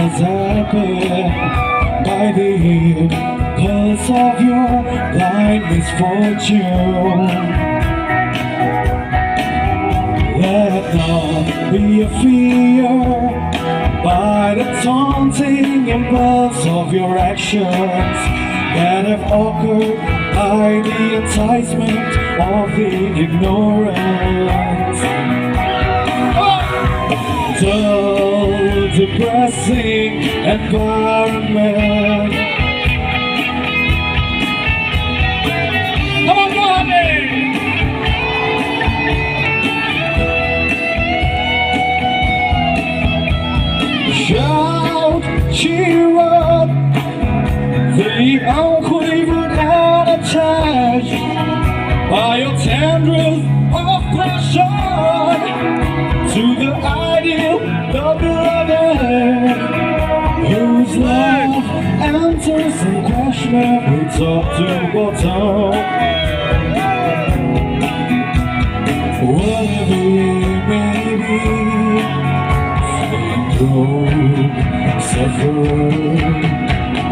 has happened by the impulse of your blind misfortune. Let not be a fear by the taunting impulse of your actions that have occurred by the enticement of the ignorant. Dull, depressing environment. Come on, go on, shout, cheer up, the unquavered and attached by your tendrils of passion to the ideal, the beloved, whose love enters unquestionably top to bottom. Whatever it may be, suffer,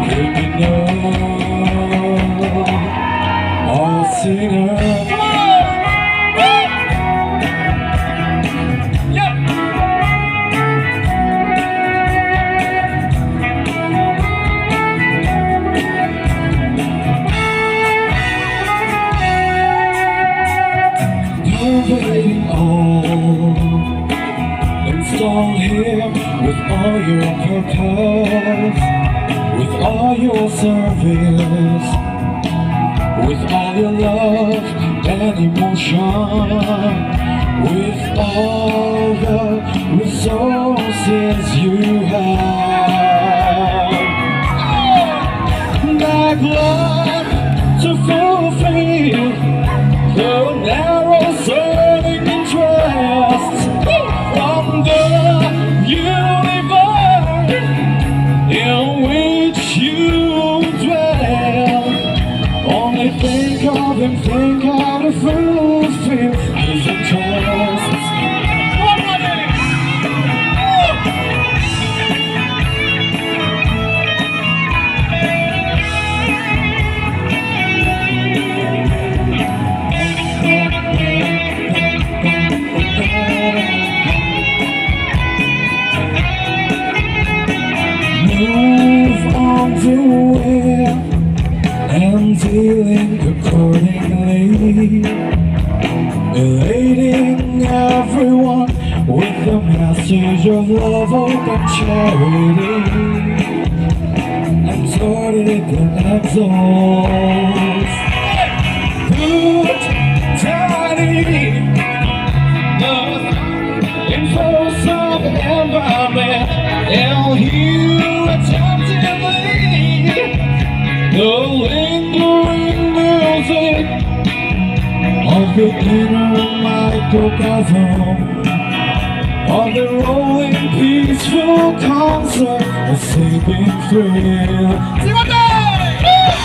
criminal, or sinner. Pervading all, install him with all your purpose, with all your service, with all your love and emotion, with all the resources you have. Like love to fulfill the narrow serving interests from the universe in which you dwell. Only think of him, think how to fulfill his interests. Move on to where and dealing accordingly, elating everyone with the message of love, hope and charity, exhorted and exalts. Good tiny in force of environment, and heal attentively the lingering music of the inner microcosm of the rolling peaceful concert, a sleeping thrill. See what peace.